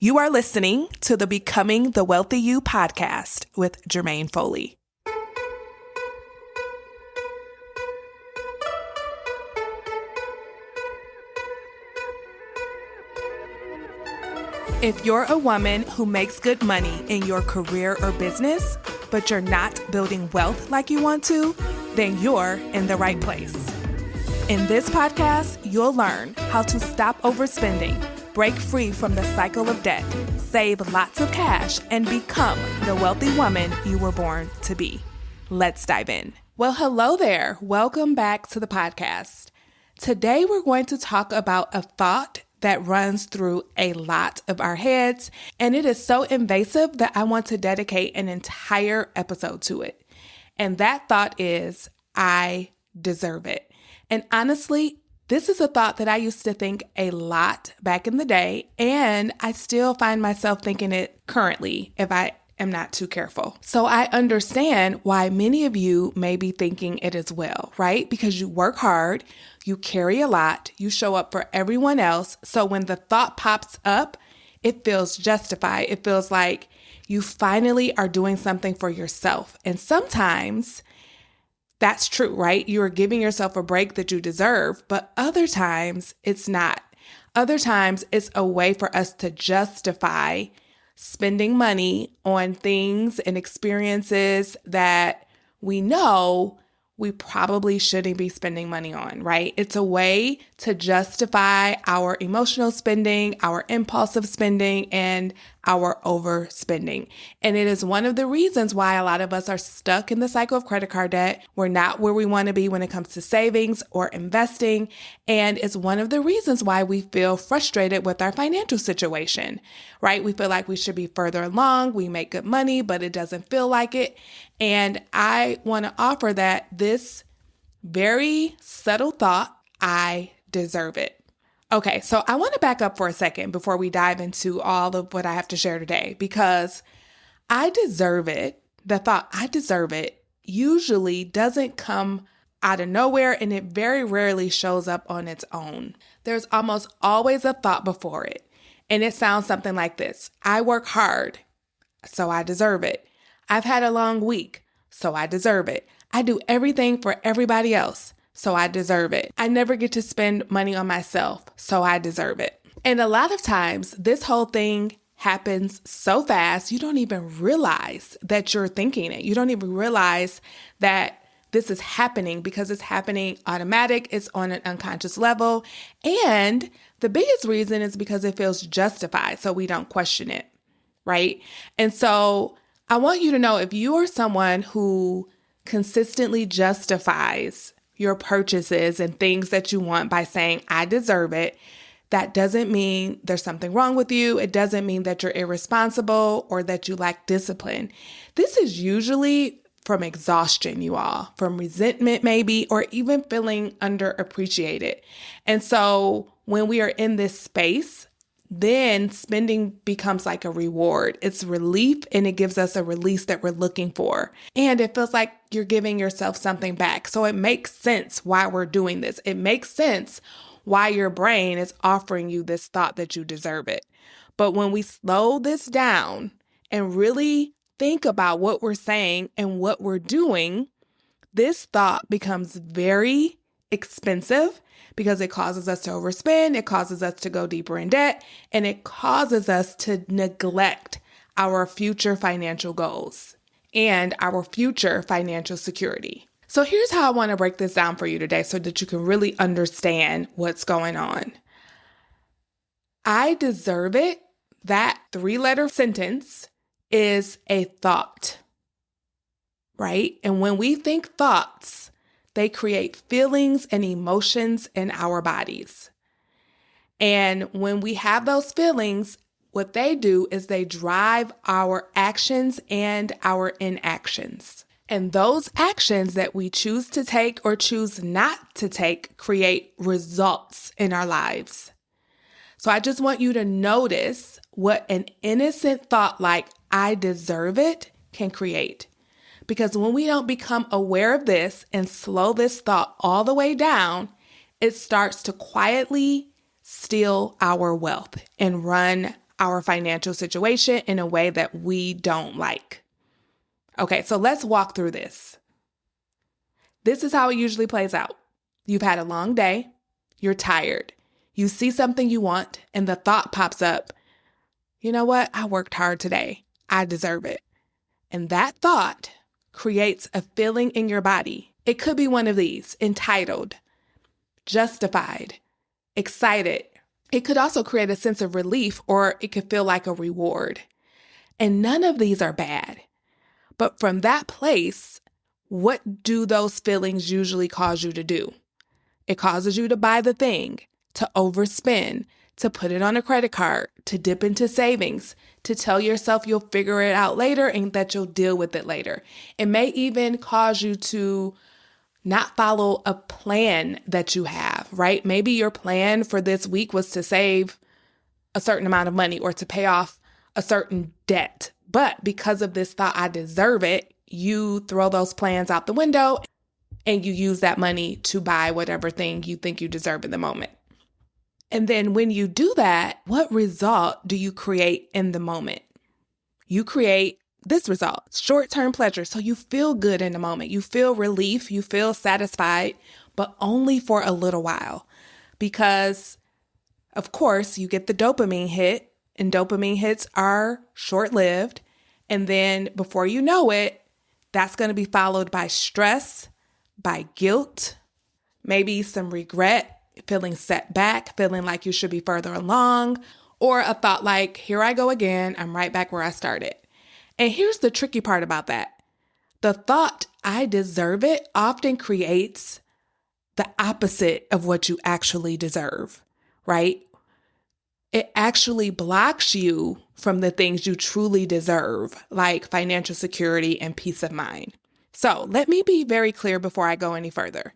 You are listening to the Becoming the Wealthy You podcast with Jermaine Foley. If you're a woman who makes good money in your career or business, but you're not building wealth like you want to, then you're in the right place. In this podcast, you'll learn how to stop overspending, break free from the cycle of debt, save lots of cash, and become the wealthy woman you were born to be. Let's dive in. Well, hello there. Welcome back to the podcast. Today, we're going to talk about a thought that runs through a lot of our heads, and it is so invasive that I want to dedicate an entire episode to it. And that thought is, I deserve it. And honestly, this is a thought that I used to think a lot back in the day, and I still find myself thinking it currently if I am not too careful. So I understand why many of you may be thinking it as well, right? Because you work hard, you carry a lot, you show up for everyone else. So when the thought pops up, it feels justified. It feels like you finally are doing something for yourself. And sometimes that's true, right? You are giving yourself a break that you deserve, but other times it's not. Other times it's a way for us to justify spending money on things and experiences that we know we probably shouldn't be spending money on, right? It's a way to justify our emotional spending, our impulsive spending, and our overspending. And it is one of the reasons why a lot of us are stuck in the cycle of credit card debt. We're not where we want to be when it comes to savings or investing. And it's one of the reasons why we feel frustrated with our financial situation, right? We feel like we should be further along. We make good money, but it doesn't feel like it. And I want to offer that this very subtle thought, I deserve it. Okay, so I want to back up for a second before we dive into all of what I have to share today, because I deserve it, the thought I deserve it, usually doesn't come out of nowhere, and it very rarely shows up on its own. There's almost always a thought before it, and it sounds something like this. I work hard, so I deserve it. I've had a long week, so I deserve it. I do everything for everybody else, so I deserve it. I never get to spend money on myself, so I deserve it. And a lot of times, this whole thing happens so fast, you don't even realize that you're thinking it. You don't even realize that this is happening because it's happening automatic. It's on an unconscious level. And the biggest reason is because it feels justified, so we don't question it, right? And so I want you to know, if you are someone who consistently justifies your purchases and things that you want by saying, I deserve it, that doesn't mean there's something wrong with you. It doesn't mean that you're irresponsible or that you lack discipline. This is usually from exhaustion, you all, from resentment maybe, or even feeling underappreciated. And so when we are in this space, then spending becomes like a reward. It's relief, and it gives us a release that we're looking for. And it feels like you're giving yourself something back. So it makes sense why we're doing this. It makes sense why your brain is offering you this thought that you deserve it. But when we slow this down and really think about what we're saying and what we're doing, this thought becomes very expensive, because it causes us to overspend, it causes us to go deeper in debt, and it causes us to neglect our future financial goals and our future financial security. So here's how I want to break this down for you today so that you can really understand what's going on. I deserve it. That 3-letter sentence is a thought, right? And when we think thoughts, they create feelings and emotions in our bodies. And when we have those feelings, what they do is they drive our actions and our inactions. And those actions that we choose to take or choose not to take create results in our lives. So I just want you to notice what an innocent thought like, I deserve it, can create. Because when we don't become aware of this and slow this thought all the way down, it starts to quietly steal our wealth and run our financial situation in a way that we don't like. Okay, so let's walk through this. This is how it usually plays out. You've had a long day, you're tired, you see something you want, and the thought pops up, you know what? I worked hard today. I deserve it. And that thought creates a feeling in your body. It could be one of these: entitled, justified, excited. It could also create a sense of relief, or it could feel like a reward. And none of these are bad. But from that place, what do those feelings usually cause you to do? It causes you to buy the thing, to overspend, to put it on a credit card, to dip into savings, to tell yourself you'll figure it out later and that you'll deal with it later. It may even cause you to not follow a plan that you have, right? Maybe your plan for this week was to save a certain amount of money or to pay off a certain debt. But because of this thought, I deserve it, you throw those plans out the window and you use that money to buy whatever thing you think you deserve in the moment. And then when you do that, what result do you create in the moment? You create this result: short-term pleasure. So you feel good in the moment. You feel relief. You feel satisfied, but only for a little while. Because, of course, you get the dopamine hit, and dopamine hits are short-lived. And then before you know it, that's going to be followed by stress, by guilt, maybe some regret, feeling set back, feeling like you should be further along, or a thought like, here I go again, I'm right back where I started. And here's the tricky part about that. The thought, I deserve it, often creates the opposite of what you actually deserve, right? It actually blocks you from the things you truly deserve, like financial security and peace of mind. So let me be very clear before I go any further.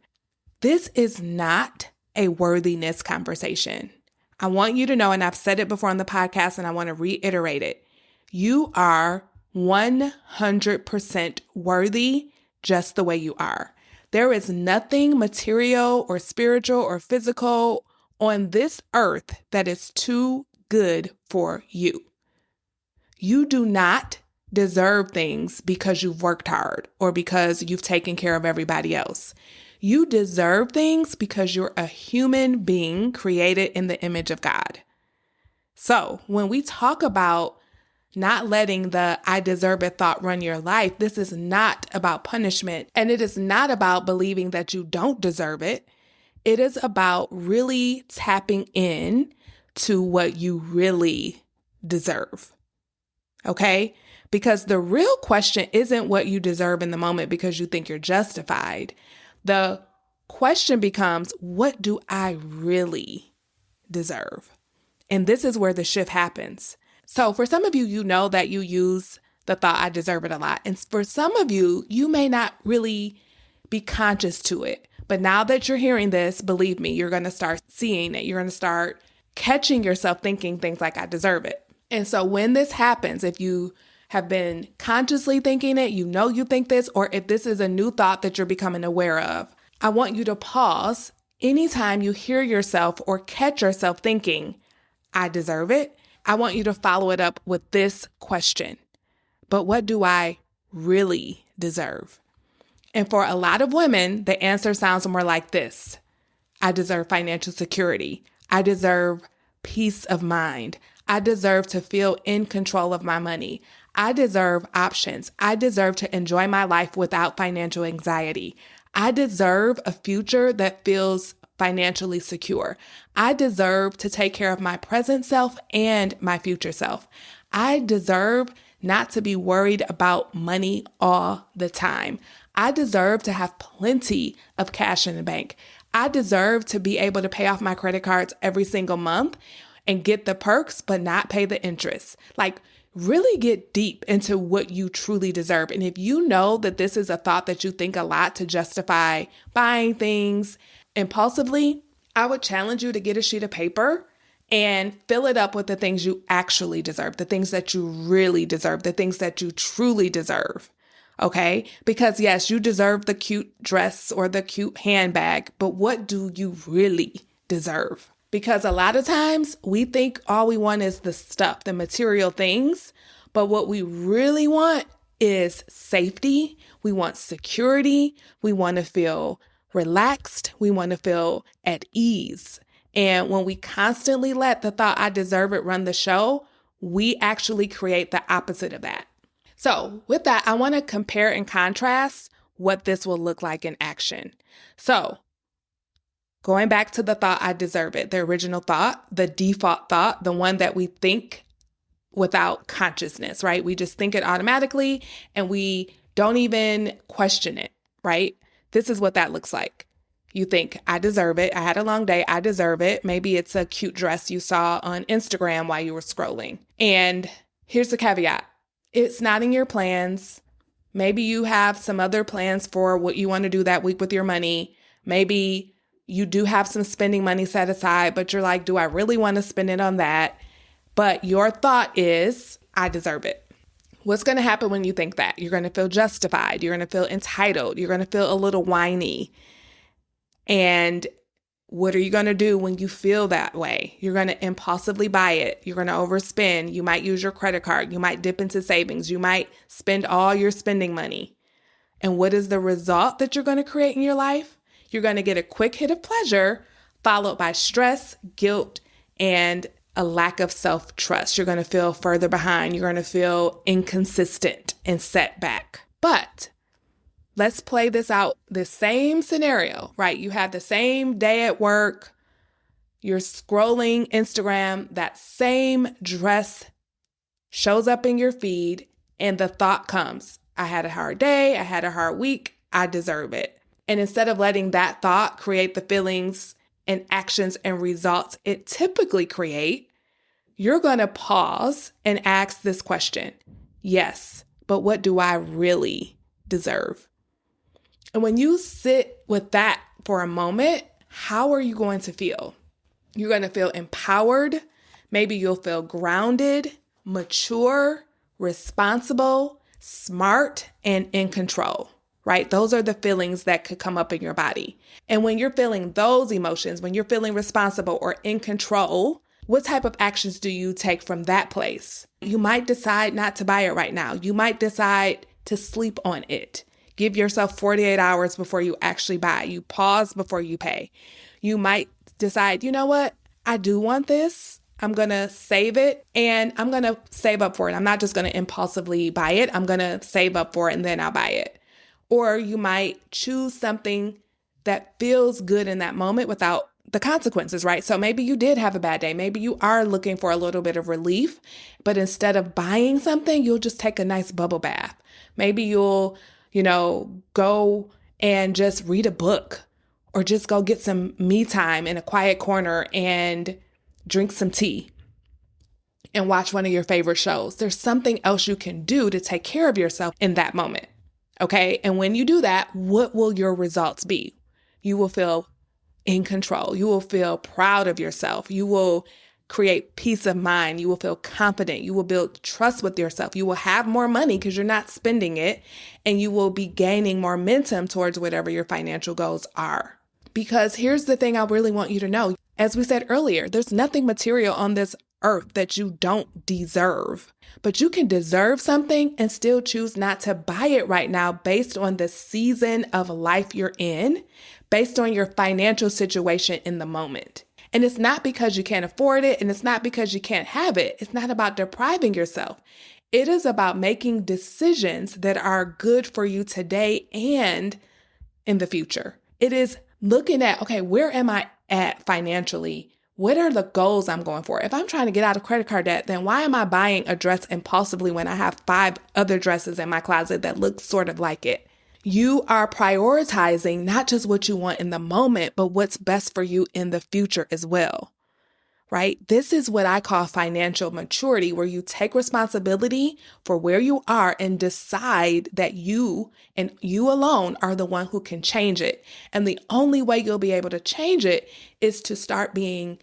This is not a worthiness conversation. I want you to know, and I've said it before on the podcast, and I want to reiterate it. You are 100% worthy just the way you are. There is nothing material or spiritual or physical on this earth that is too good for you. You do not deserve things because you've worked hard or because you've taken care of everybody else. You deserve things because you're a human being created in the image of God. So when we talk about not letting the I deserve it thought run your life, this is not about punishment, and it is not about believing that you don't deserve it. It is about really tapping in to what you really deserve. Okay? Because the real question isn't what you deserve in the moment because you think you're justified. The question becomes, what do I really deserve? And this is where the shift happens. So for some of you, you know that you use the thought, I deserve it a lot. And for some of you, you may not really be conscious to it. But now that you're hearing this, believe me, you're going to start seeing it. You're going to start catching yourself thinking things like, I deserve it. And so when this happens, if you have been consciously thinking it, you know you think this, or if this is a new thought that you're becoming aware of, I want you to pause anytime you hear yourself or catch yourself thinking, I deserve it. I want you to follow it up with this question: but what do I really deserve? And for a lot of women, the answer sounds more like this: I deserve financial security. I deserve peace of mind. I deserve to feel in control of my money. I deserve options. I deserve to enjoy my life without financial anxiety. I deserve a future that feels financially secure. I deserve to take care of my present self and my future self. I deserve not to be worried about money all the time. I deserve to have plenty of cash in the bank. I deserve to be able to pay off my credit cards every single month and get the perks, but not pay the interest. Like, really get deep into what you truly deserve. And if you know that this is a thought that you think a lot to justify buying things impulsively, I would challenge you to get a sheet of paper and fill it up with the things you actually deserve, the things that you really deserve, the things that you truly deserve. Okay? Because yes, you deserve the cute dress or the cute handbag, but what do you really deserve? Because a lot of times we think all we want is the stuff, the material things, but what we really want is safety. We want security. We want to feel relaxed. We want to feel at ease. And when we constantly let the thought, I deserve it, run the show, we actually create the opposite of that. So with that, I want to compare and contrast what this will look like in action. So going back to the thought, I deserve it, the original thought, the default thought, the one that we think without consciousness, right? We just think it automatically and we don't even question it, right? This is what that looks like. You think, I deserve it. I had a long day. I deserve it. Maybe it's a cute dress you saw on Instagram while you were scrolling. And here's the caveat. It's not in your plans. Maybe you have some other plans for what you want to do that week with your money. Maybe you do have some spending money set aside, but you're like, do I really want to spend it on that? But your thought is, I deserve it. What's going to happen when you think that? You're going to feel justified. You're going to feel entitled. You're going to feel a little whiny. And what are you going to do when you feel that way? You're going to impulsively buy it. You're going to overspend. You might use your credit card. You might dip into savings. You might spend all your spending money. And what is the result that you're going to create in your life? You're going to get a quick hit of pleasure, followed by stress, guilt, and a lack of self-trust. You're going to feel further behind. You're going to feel inconsistent and set back. But let's play this out, the same scenario, right? You have the same day at work. You're scrolling Instagram. That same dress shows up in your feed and the thought comes, I had a hard day. I had a hard week. I deserve it. And instead of letting that thought create the feelings and actions and results it typically create, you're going to pause and ask this question. Yes, but what do I really deserve? And when you sit with that for a moment, how are you going to feel? You're going to feel empowered. Maybe you'll feel grounded, mature, responsible, smart, and in control. Right? Those are the feelings that could come up in your body. And when you're feeling those emotions, when you're feeling responsible or in control, what type of actions do you take from that place? You might decide not to buy it right now. You might decide to sleep on it. Give yourself 48 hours before you actually buy. You pause before you pay. You might decide, you know what? I do want this. I'm going to save it and I'm going to save up for it. I'm not just going to impulsively buy it. I'm going to save up for it and then I'll buy it. Or you might choose something that feels good in that moment without the consequences, right? So maybe you did have a bad day. Maybe you are looking for a little bit of relief, but instead of buying something, you'll just take a nice bubble bath. Maybe you'll, go and just read a book or just go get some me time in a quiet corner and drink some tea and watch one of your favorite shows. There's something else you can do to take care of yourself in that moment. Okay. And when you do that, what will your results be? You will feel in control. You will feel proud of yourself. You will create peace of mind. You will feel confident. You will build trust with yourself. You will have more money because you're not spending it, and you will be gaining momentum towards whatever your financial goals are. Because here's the thing I really want you to know. As we said earlier, there's nothing material on this earth that you don't deserve. But you can deserve something and still choose not to buy it right now based on the season of life you're in, based on your financial situation in the moment. And it's not because you can't afford it, and it's not because you can't have it. It's not about depriving yourself. It is about making decisions that are good for you today and in the future. It is looking at, okay, where am I at financially? What are the goals I'm going for? If I'm trying to get out of credit card debt, then why am I buying a dress impulsively when I have 5 other dresses in my closet that look sort of like it? You are prioritizing not just what you want in the moment, but what's best for you in the future as well, right? This is what I call financial maturity, where you take responsibility for where you are and decide that you and you alone are the one who can change it. And the only way you'll be able to change it is to start being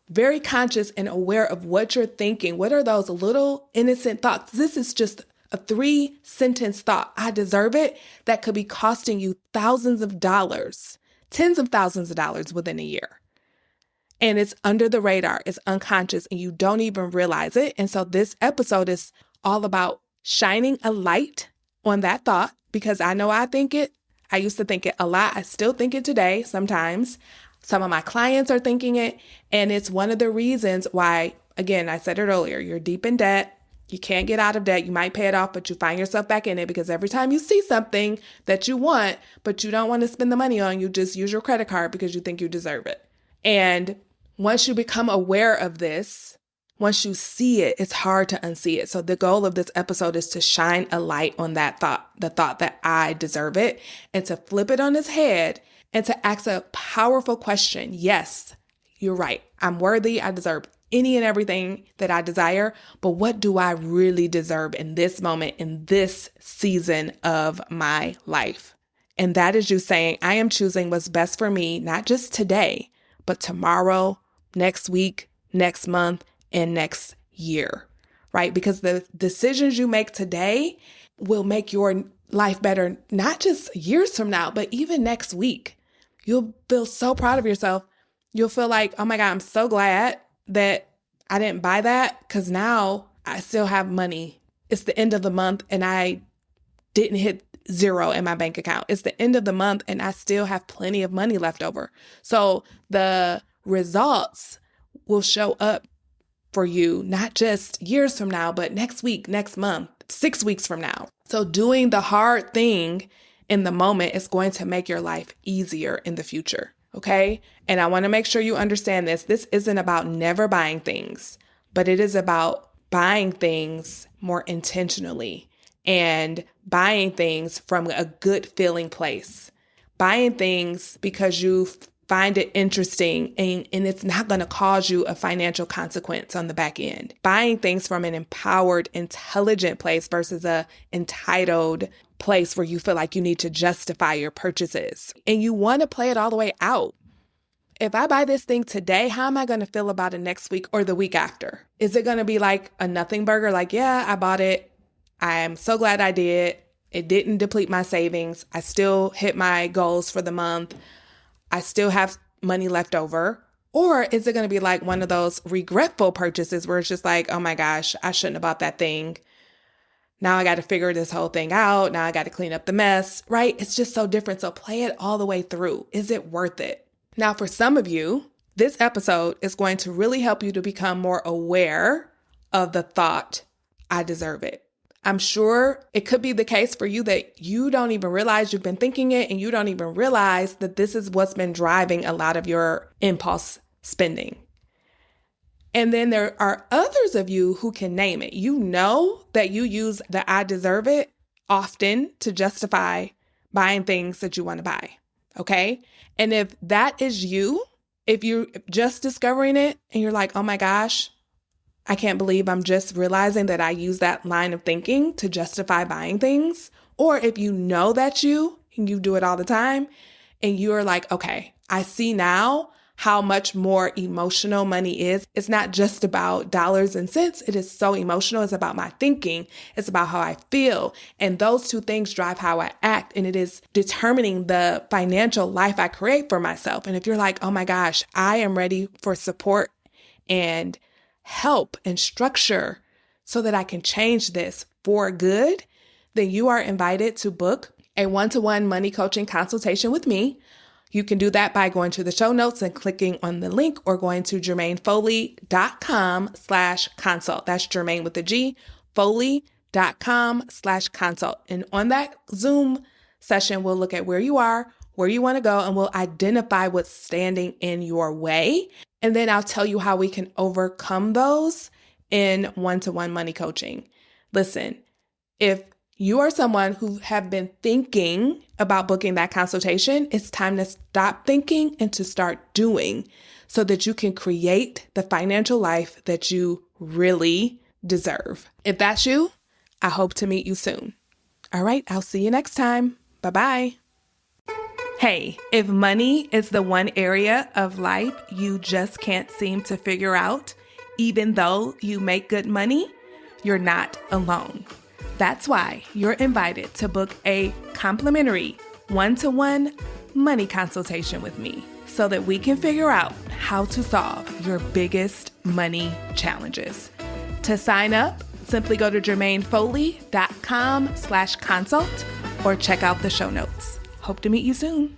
very conscious and aware of what you're thinking. What are those little innocent thoughts? This is just a 3-sentence thought, I deserve it, that could be costing you thousands of dollars, tens of thousands of dollars within a year. And it's under the radar, it's unconscious, and you don't even realize it. And so this episode is all about shining a light on that thought, because I know I think it. I used to think it a lot. I still think it today sometimes. Some of my clients are thinking it. And it's one of the reasons why, again, I said it earlier, you're deep in debt. You can't get out of debt. You might pay it off, but you find yourself back in it because every time you see something that you want, but you don't want to spend the money on, you just use your credit card because you think you deserve it. And once you become aware of this, once you see it, it's hard to unsee it. So the goal of this episode is to shine a light on that thought, the thought that I deserve it, and to flip it on its head and to ask a powerful question. Yes, you're right. I'm worthy. I deserve any and everything that I desire. But what do I really deserve in this moment, in this season of my life? And that is you saying, I am choosing what's best for me, not just today, but tomorrow, next week, next month, and next year, right? Because the decisions you make today will make your life better, not just years from now, but even next week. You'll feel so proud of yourself. You'll feel like, oh my God, I'm so glad that I didn't buy that because now I still have money. It's the end of the month and I didn't hit zero in my bank account. It's the end of the month and I still have plenty of money left over. So the results will show up for you, not just years from now, but next week, next month, 6 weeks from now. So doing the hard thing in the moment is going to make your life easier in the future. Okay. And I want to make sure you understand this. This isn't about never buying things, but it is about buying things more intentionally and buying things from a good feeling place. Buying things because you find it interesting and it's not going to cause you a financial consequence on the back end. Buying things from an empowered, intelligent place versus a entitled place where you feel like you need to justify your purchases. And you want to play it all the way out. If I buy this thing today, how am I going to feel about it next week or the week after? Is it going to be like a nothing burger? Like, yeah, I bought it. I'm so glad I did. It didn't deplete my savings. I still hit my goals for the month. I still have money left over. Or is it going to be like one of those regretful purchases where it's just like, oh my gosh, I shouldn't have bought that thing. Now I got to figure this whole thing out. Now I got to clean up the mess, right? It's just so different. So play it all the way through. Is it worth it? Now, for some of you, this episode is going to really help you to become more aware of the thought, I deserve it. I'm sure it could be the case for you that you don't even realize you've been thinking it and you don't even realize that this is what's been driving a lot of your impulse spending. And then there are others of you who can name it. You know that you use the I deserve it often to justify buying things that you want to buy. Okay. And if that is you, if you're just discovering it and you're like, oh my gosh, I can't believe I'm just realizing that I use that line of thinking to justify buying things. Or if you know that's you and you do it all the time and you're like, okay, I see now how much more emotional money is. It's not just about dollars and cents. It is so emotional. It's about my thinking. It's about how I feel. And those two things drive how I act. And it is determining the financial life I create for myself. And if you're like, oh my gosh, I am ready for support and help and structure so that I can change this for good, then you are invited to book a one-to-one money coaching consultation with me. You can do that by going to the show notes and clicking on the link or going to jermainefoley.com/consult. That's Jermaine with a G, foley.com/consult. And on that Zoom session, we'll look at where you are, where you want to go, and we'll identify what's standing in your way. And then I'll tell you how we can overcome those in one-to-one money coaching. Listen, if you are someone who have been thinking about booking that consultation, it's time to stop thinking and to start doing so that you can create the financial life that you really deserve. If that's you, I hope to meet you soon. All right, I'll see you next time. Bye-bye. Hey, if money is the one area of life you just can't seem to figure out, even though you make good money, you're not alone. That's why you're invited to book a complimentary one-to-one money consultation with me so that we can figure out how to solve your biggest money challenges. To sign up, simply go to jermainefoley.com/consult or check out the show notes. Hope to meet you soon.